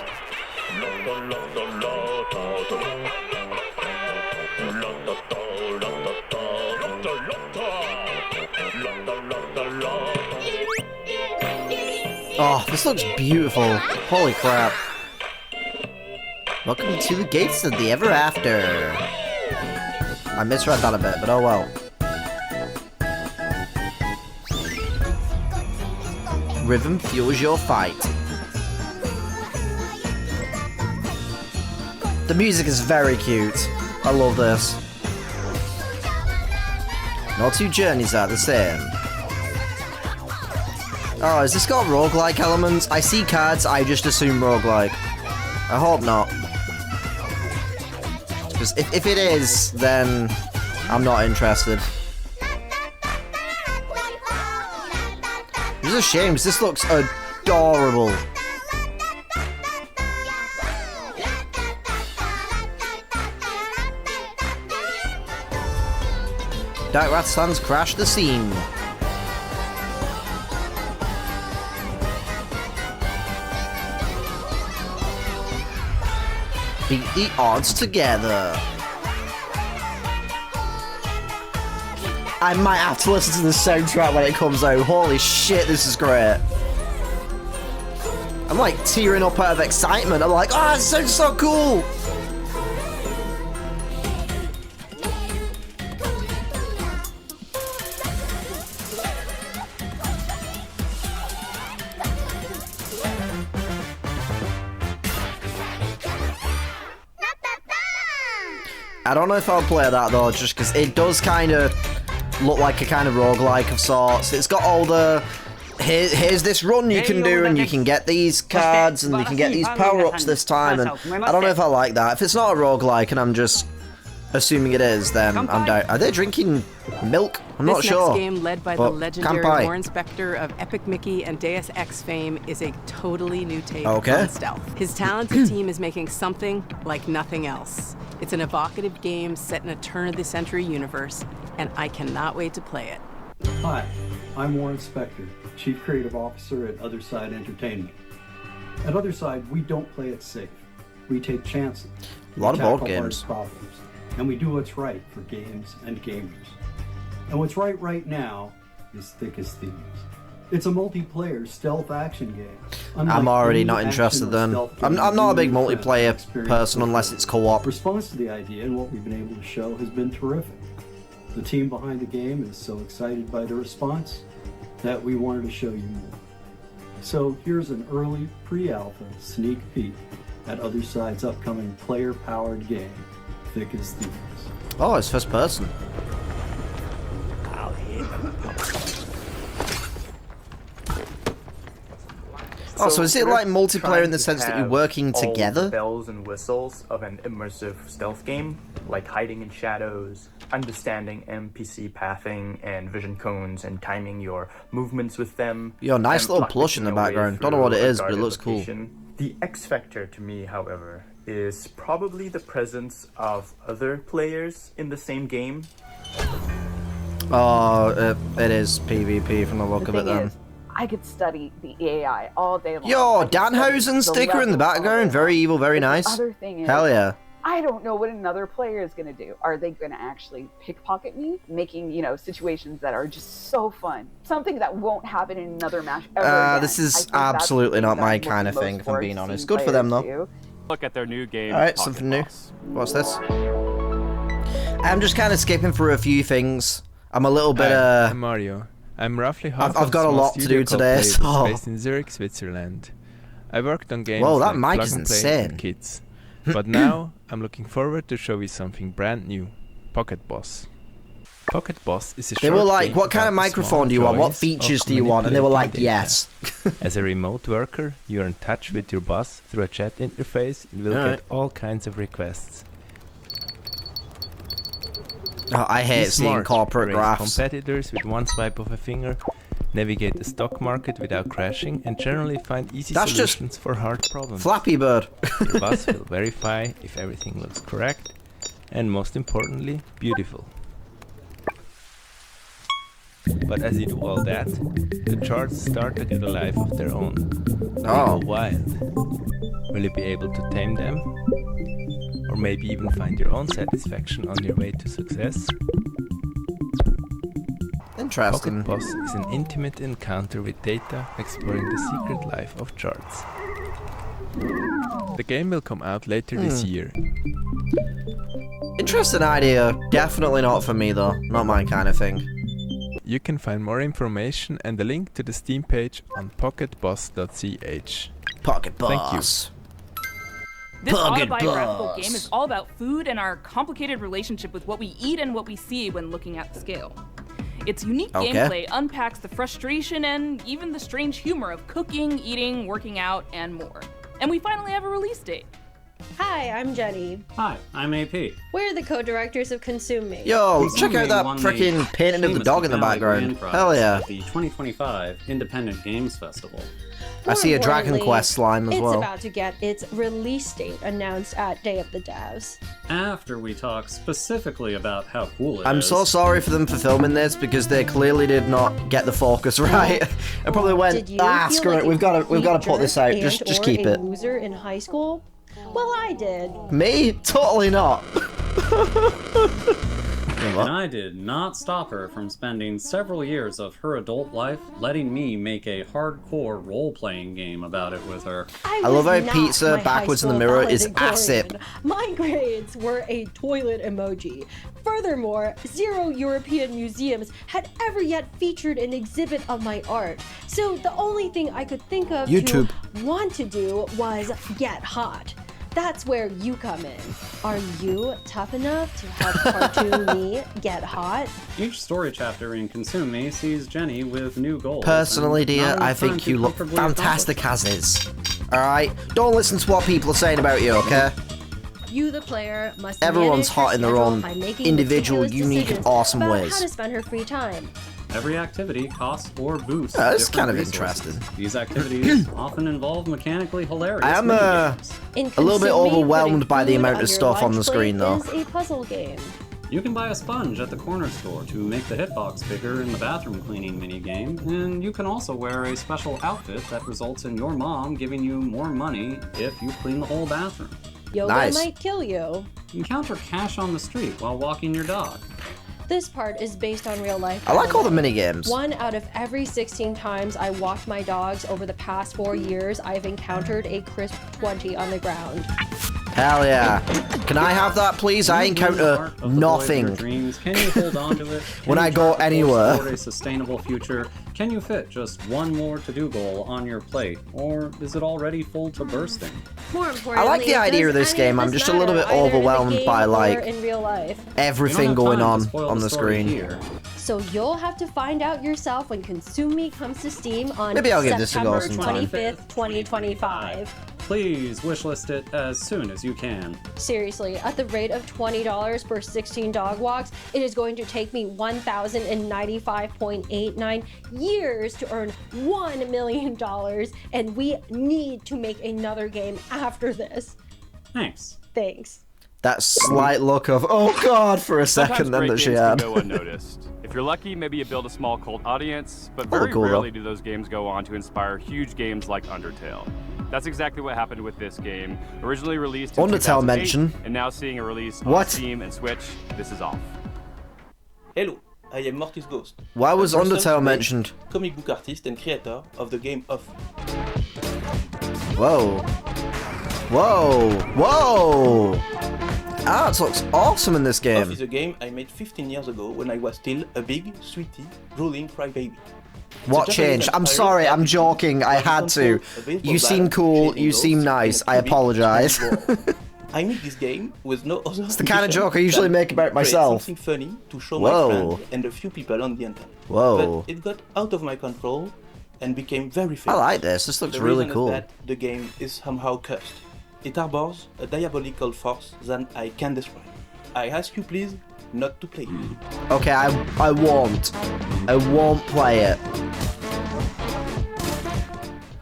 Oh, this looks beautiful. Holy crap. Welcome to the gates of the ever after. I misread that a bit, but oh well. Rhythm fuels your fight. The music is very cute. I love this. No two journeys are the same. Oh, has this got roguelike elements? I see cards, I just assume roguelike. I hope not. Because if it is, then I'm not interested. It's a shame, because this looks adorable. Dark Rattlesans crash the scene. Beat the odds together. I might have to listen to the soundtrack when it comes out. Holy shit, this is great. I'm like tearing up out of excitement. I'm like, oh, it sounds so cool. I don't know if I'll play that though, just because it does kind of look like a kind of roguelike of sorts. It's got all the here's this run you can do, and you can get these cards, and you can get these power-ups this time, and I don't know if I like that. If it's not a roguelike and I'm just assuming it is, then I'm down. Are they drinking milk? I'm not sure. This next game, led by the legendary Warren Spector of Epic Mickey and Deus Ex fame, is a totally new take on stealth. His talented team is making something like nothing else. It's an evocative game set in a turn-of-the-century universe, and I cannot wait to play it. Hi, I'm Warren Spector, Chief Creative Officer at Otherside Entertainment. At Otherside, we don't play it safe. We take chances. A lot of board games. Problems, and we do what's right for games and gamers. And what's right now is Thick as Thieves. It's a multiplayer stealth action game. I'm already not interested then. I'm not a big multiplayer person unless it's co-op. Response to the idea and what we've been able to show has been terrific. The team behind the game is so excited by the response that we wanted to show you more. So here's an early pre-alpha sneak peek at Otherside's upcoming player-powered game, Thick as Thieves. Oh, it's first person. Oh, so is it like multiplayer in the sense that you're working together? All the bells and whistles of an immersive stealth game, like hiding in shadows, understanding NPC pathing and vision cones, and timing your movements with them. Yo, nice little plush in the background. Don't know what it is, but it looks cool. The X factor to me, however, is probably the presence of other players in the same game. Oh, it is PvP from the look of it then. I could study the AI all day long. Yo, Danhausen sticker in the background. Very evil, very nice. Other thing is, hell yeah. I don't know what another player is going to do. Are they going to actually pickpocket me? Making, situations that are just so fun. Something that won't happen in another match ever again. This is absolutely not my kind of thing, if I'm being honest. Good for them, though. Look at their new game. Alright, something new. What's this? I'm just kind of skipping through a few things. I'm a little bit, I'm Mario. I'm roughly half I've got a lot to do today, so... based in Zurich, Switzerland. I worked on games Whoa, that like mic is insane. and Kids. But now, I'm looking forward to show you something brand new. Pocket Boss. Pocket Boss is a They were like, what kind of microphone do you want? What features do you want? And they were like, yes. As a remote worker, you're in touch with your boss through a chat interface and will get all kinds of requests. Oh, I hate seeing corporate graphs. Competitors with one swipe of a finger, navigate the stock market without crashing, and generally find easy solutions for hard problems. Flappy Bird. Your boss will verify if everything looks correct, and most importantly, beautiful. But as you do all that, the charts start to get a life of their own. They go wild. Will you be able to tame them? Or maybe even find your own satisfaction on your way to success? Interesting. Pocket Boss is an intimate encounter with data exploring the secret life of charts. The game will come out later this year. Interesting idea. Definitely not for me though. Not my kind of thing. You can find more information and a link to the Steam page on pocketboss.ch. Pocket Boss. Thank you. This autobiographical game is all about food and our complicated relationship with what we eat and what we see when looking at the scale. Its unique gameplay unpacks the frustration and even the strange humor of cooking, eating, working out, and more. And we finally have a release date. Hi, I'm Jenny. Hi, I'm AP. We're the co-directors of Consume Me. Yo, check out that freaking painting of the dog in the background. Hell yeah. At the 2025 Independent Games Festival. I see a Dragon Quest slime as well. It's about to get its release date announced at Day of the Devs. after we talk specifically about how cool it is. I'm so sorry for them for filming this because they clearly did not get the focus right. I probably went, screw it, we've got to put this out. Just keep it. Loser in high school? Well, I did. Me? Totally not. And I did not stop her from spending several years of her adult life letting me make a hardcore role-playing game about it with her. I love how pizza backwards in the mirror is acid. My grades were a toilet emoji. Furthermore, 0 European museums had ever yet featured an exhibit of my art. So the only thing I could think of to want to do was get hot. That's where you come in. Are you tough enough to help cartoon me get hot? Each story chapter in Consume Me sees Jenny with new goals. Personally, dear, I think you look fantastic as is. Alright? Don't listen to what people are saying about you, okay? You, the player, must Everyone's hot in their own individual, unique, and awesome ways. How to spend her free time. Every activity costs or boosts that's different kind of resources. interesting. These activities often involve mechanically hilarious I am a little bit overwhelmed by the amount of stuff on the screen, though. Is a puzzle game. You can buy a sponge at the corner store to make the hitbox bigger in the bathroom cleaning minigame, and you can also wear a special outfit that results in your mom giving you more money if you clean the whole bathroom. Yoga might kill you. Encounter cash on the street while walking your dog. This part is based on real life. I like all the minigames. 1 out of every 16 times I walked my dogs over the past 4 years, I've encountered a crisp 20 on the ground. Hell yeah. Can I have that, please? I encounter nothing Can you hold on to it? when I go anywhere. For a sustainable future, can you fit just one more to-do goal on your plate, or is it already full to bursting? More importantly, I like the idea of this game. I'm just a little bit overwhelmed by like in real life. everything going on the screen. Here. So you'll have to find out yourself when Consume Me comes to Steam on Maybe I'll give this a go September sometime. 25th, 2025. Please wishlist it as soon as you can. Seriously, at the rate of $20 per 16 dog walks, it is going to take me 1,095.89 years to earn $1 million, and we need to make another game after this. Thanks. Thanks. That slight look of, oh god, for a second then that she had. Go unnoticed. If you're lucky, maybe you build a small cult audience, but very cool, rarely do those games go on to inspire huge games like Undertale. That's exactly what happened with this game. Originally released in Undertale 2008, mention. and now seeing a release on Steam and Switch, this is off. Hello, I am Mortis Ghost. Why was Undertale mentioned? Comic book artist and creator of the game Off. Whoa. Whoa. Whoa. Art looks awesome in this game. Off is a game I made 15 years ago when I was still a big, sweetie, drooling crybaby. What changed? I'm sorry, I'm joking, I had to. You seem cool, you seem nice, I apologize. I made this game with no other. It's the kind of joke I usually make about myself. Something funny to show my friends and a few people on the internet. Whoa. But it got out of my control and became very famous. I like this looks really cool. The reason is that the game is somehow cursed. It harbors a diabolical force that I can't describe. I ask you please not to play it. Okay, I won't. I won't play it.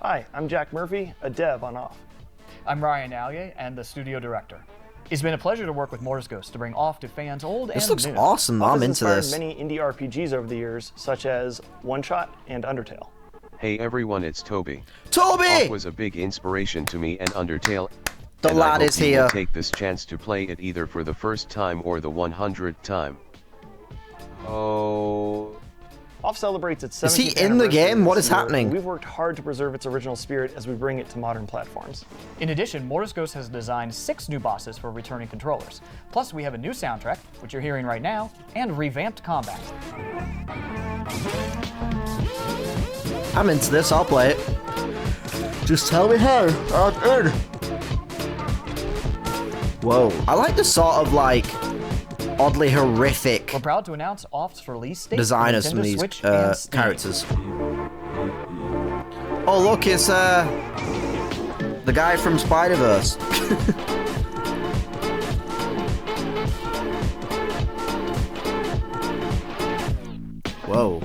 Hi, I'm Jack Murphy, a dev on Off. I'm Ryan Allier and the studio director. It's been a pleasure to work with Mortis Ghost to bring Off to fans old and new. This looks awesome. I'm into this. Many indie RPGs over the years, such as One Shot and Undertale. Hey everyone, it's Toby. Toby! Off was a big inspiration to me and Undertale. The lad is here. I hope you will take this chance to play it either for the first time or the 100th time. Oh. Off celebrates its 17th Is he in the game? What is year, happening? We've worked hard to preserve its original spirit as we bring it to modern platforms. In addition, Mortis Ghost has designed 6 new bosses for returning controllers. Plus, we have a new soundtrack, which you're hearing right now, and revamped combat. I'm into this, I'll play it. Just tell me how. I'm in. Whoa. I like the sort of like oddly horrific We're proud to announce Off's release date designers for from Nintendo these Switch and Steam. characters. Oh look, it's the guy from Spider-Verse. Whoa.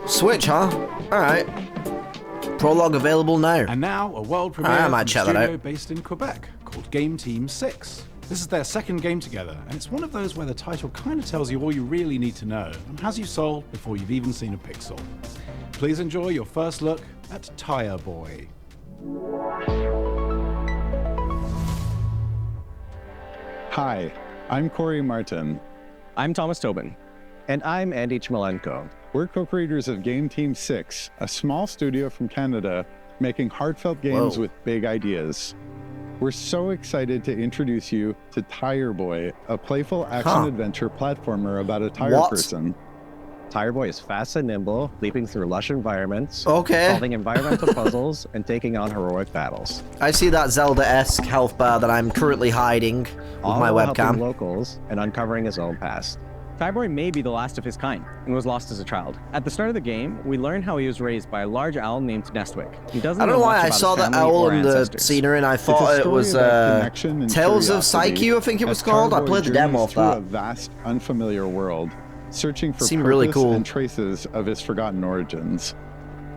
Switch, huh? Alright. Prologue available now. And now, a world premiere I might from check a that studio out. based in Quebec called Game Team 6. This is their second game together, and it's one of those where the title kind of tells you all you really need to know and has you sold before you've even seen a pixel. Please enjoy your first look at Tire Boy. Hi, I'm Corey Martin. I'm Thomas Tobin. And I'm Andy Chmelenko. We're co-creators of Game Team 6, a small studio from Canada making heartfelt games with big ideas. We're so excited to introduce you to Tire Boy, a playful action-adventure platformer about a tire person. Tire Boy is fast and nimble, leaping through lush environments, Okay. solving environmental puzzles, and taking on heroic battles. I see that Zelda-esque health bar that I'm currently hiding with All my while webcam. helping locals and uncovering his own past. Tire Boy may be the last of his kind and was lost as a child. At the start of the game, we learn how he was raised by a large owl named Nestwick. He doesn't I don't know why I much saw about the his family owl or in the ancestors. scenery and I thought it was Tales of Psyche, I think it was called. I played the demo of that. A vast, unfamiliar world, searching for Seemed purpose really cool. and traces of his forgotten origins.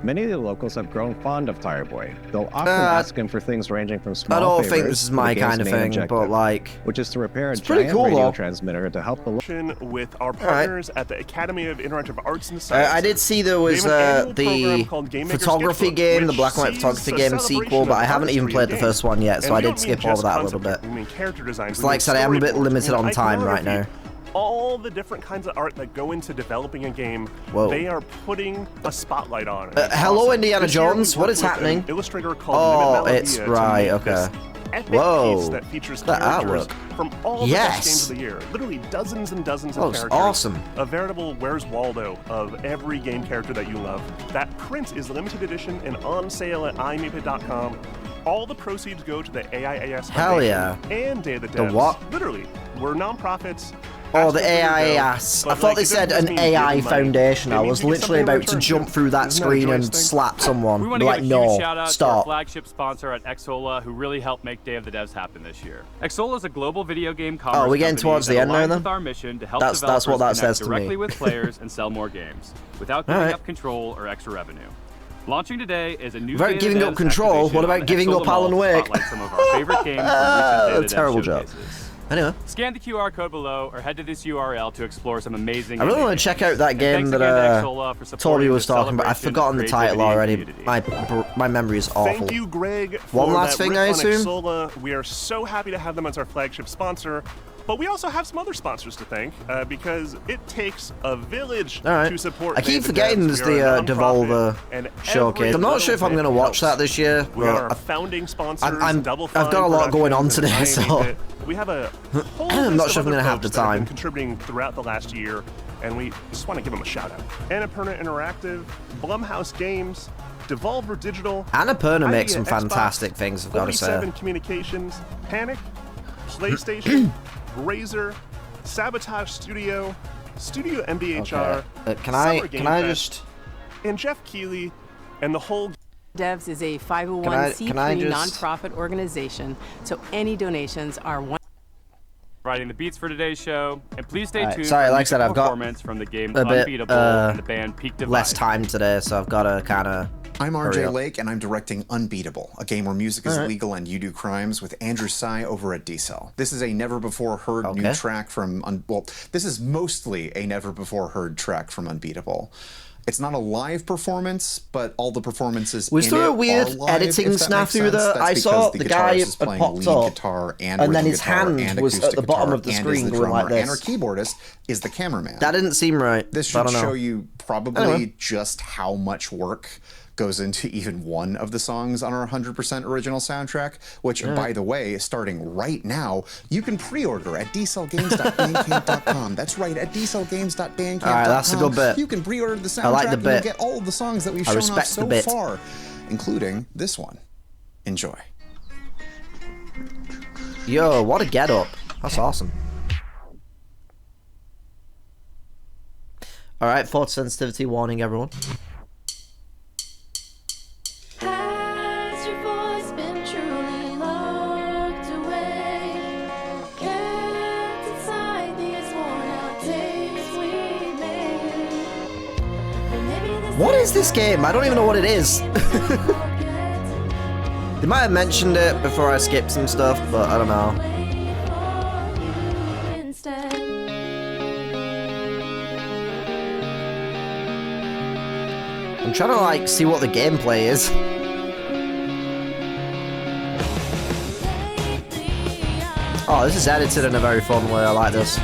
Many of the locals have grown fond of Tire Boy. They'll often ask him for things ranging from small I don't favors think this is to the my game's kind of main thing, objective, but like, which is to repair a pretty giant cool, radio though. transmitter to help the with our partners at the Academy of Interactive Arts and Sciences. I did see there was They have an annual program the called Game Maker's photography Sketchbook, game, the which black and white sees photography a game celebration sequel, but of I haven't even artistry played in the games. first one yet, so And I we did don't skip mean over just that a little concept bit. art, we mean character designs, It's we like I mean said, I am a bit storyboards, limited we on mean time right iconography. now. All the different kinds of art that go into developing a game, Whoa. they are putting a spotlight on. And it's Hello, awesome. Indiana This year we Jones. What worked is with happening? An illustrator called Oh, it's to right. make this Okay. epic Whoa. piece that features That characters artwork. from all the Yes. best games of the year. Literally dozens and dozens That of looks characters. awesome. A veritable Where's Waldo of every game character that you love. That print is limited edition and on sale at iMapeIt.com. All the proceeds go to the AIAS Hell Foundation yeah. and Day of the The Devs. what? Literally, we're nonprofits. Oh, the Ask us where to go, AIAS. I but, thought like, they it said doesn't an just mean AI giving money. foundation. It I means was you get literally something in about to return, jump too. through that Isn't that a screen joyous and thing? slap someone. We want Be to like, give a huge no, shout out to our stop. flagship sponsor at Xsola, who really helped make Day of the Devs happen this year. Xsola is a global video game commerce Oh, we're getting company towards that the end now, aligns then? with our mission to help That's developers what that connect says to me. directly with players and sell more games without giving Alright. up control or extra revenue. Launching today is a new Without Day of the giving up Devs control, activation what on about the giving Xsola up Alan Mall to Wake? spotlight some of our favorite games from recent Day of the Devs Terrible joke. showcases. Anyway. Scan the QR code below or head to this URL to explore some amazing I really indie want to check out that And game thanks that again to Xsola for supporting Toby was this talking about. I've celebration forgotten the of title creativity and already. community. My memory is awful. Thank you, Greg, for One last that thing, riff I on assume? Xsola. We are so happy to have them as our flagship sponsor. But we also have some other sponsors to thank because it takes a village All right. to support. I Day keep of the forgetting Devs. there's We are a the nonprofit, Devolver and showcase. every I'm not sure if I'm little going to bit watch that helps. this year. We are our But founding sponsors. I've Double got a Fine lot going on Productions, today, and so iMapeIt. We have a whole I'm not list sure if of I'm other gonna have the folks that have been time. contributing throughout the last year, and we just want to give them a shout out. Annapurna Interactive, Blumhouse Games, Devolver Digital, Annapurna makes some Idea Xbox, fantastic things, I've got to say. 47 Communications, Panic, PlayStation, Razer, Sabotage Studio, Studio MBHR, Okay. Can Summer I Game Fest, just and Jeff Keighley, and the whole. Devs is a 501c3 Can I just- nonprofit organization, so any donations are one. Providing the beats for today's show, and please stay Alright, tuned sorry, for like I said, musical I've got performance from the game a bit Unbeatable and the band Peak Divide. less time today, so I've got to kind of. I'm RJ Lake, and I'm directing Unbeatable, a game where music is legal and you do crimes, with Andrew Tsai over at D-Cell. This is a never-before-heard new track from... well, this is mostly a never-before-heard track from Unbeatable. It's not a live performance, but all the performances Was in there it a weird are live, editing if that makes snafu sense. there? That's I because saw the the guy guitarist is had playing popped lead up, guitar and and then rhythm his guitar hand and was at acoustic the bottom guitar of the and is screen the going like drummer, and our this. keyboardist is the cameraman. That didn't seem right. This I should don't know. show you probably Anyway. just how much work goes into even one of the songs on our 100% original soundtrack, which, Yeah. by the way, starting right now, you can pre-order at dcellgames.bandcamp.com. That's right, at dcellgames.bandcamp.com. Alright, that's a good bit. You can pre-order the soundtrack I like the and you'll bit. get all of the songs that we've I shown off respect the so bit. far, including this one. Enjoy. Yo, what a get up. That's awesome. Alright, photosensitivity warning, everyone. Has your voice been truly locked away? Kept inside these worn-out tapes we made? But maybe this What is this game? I don't even know what it is. They might have mentioned it before I skipped some stuff, but I don't know. I'm trying to, like, see what the gameplay is. Oh, this is edited in a very fun way. I like this.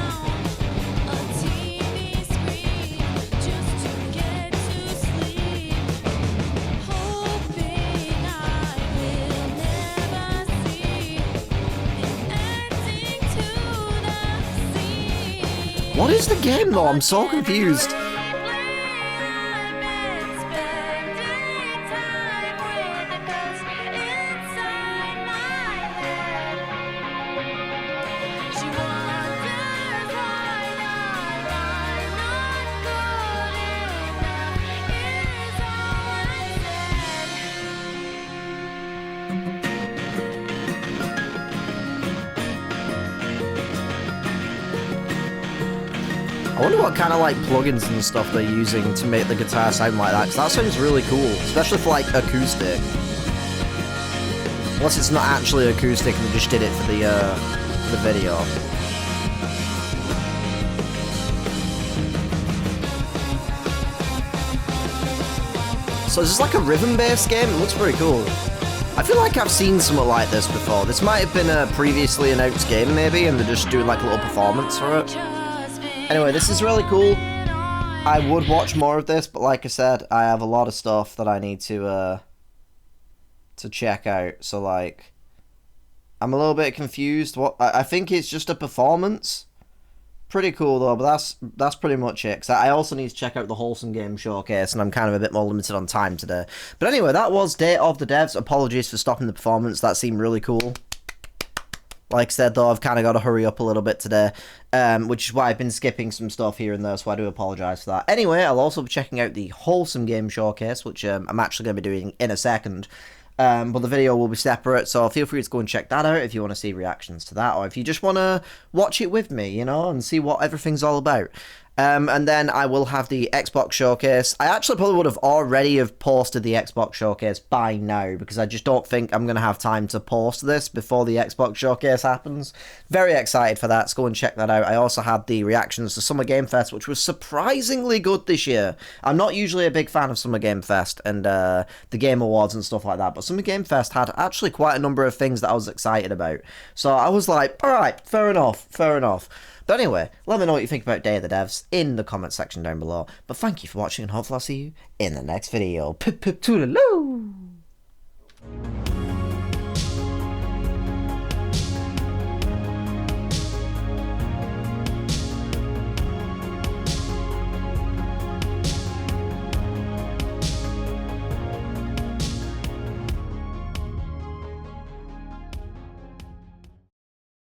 What is the game though? I'm so confused. I wonder what kind of like plugins and stuff they're using to make the guitar sound like that, because that sounds really cool, especially for like acoustic. Unless it's not actually acoustic and they just did it for the video. So is this like a rhythm-based game? It looks pretty cool. I feel like I've seen something like this before. This might have been a previously announced game maybe, and they're just doing like a little performance for it. Anyway, this is really cool. I would watch more of this, but like I said, I have a lot of stuff that I need to check out. So like, I'm a little bit confused. What I think it's just a performance. Pretty cool though, but that's pretty much it. Cause I also need to check out the Wholesome Game Showcase, and I'm kind of a bit more limited on time today. But anyway, that was Day of the Devs. Apologies for stopping the performance. That seemed really cool. Like I said, though, I've kind of got to hurry up a little bit today, which is why I've been skipping some stuff here and there, so I do apologise for that. Anyway, I'll also be checking out the Wholesome Game Showcase, which I'm actually going to be doing in a second, but the video will be separate, so feel free to go and check that out if you want to see reactions to that, or if you just want to watch it with me, you know, and see what everything's all about. And then I will have the Xbox Showcase. I actually probably would have already have posted the Xbox Showcase by now, because I just don't think I'm going to have time to post this before the Xbox Showcase happens. Very excited for that, so go and check that out. I also had the reactions to Summer Game Fest, which was surprisingly good this year. I'm not usually a big fan of Summer Game Fest and the Game Awards and stuff like that, but Summer Game Fest had actually quite a number of things that I was excited about. So I was like, alright, fair enough, fair enough. But anyway, let me know what you think about Day of the Devs in the comment section down below. But thank you for watching, and hopefully I'll see you in the next video. Pip pip toodaloo!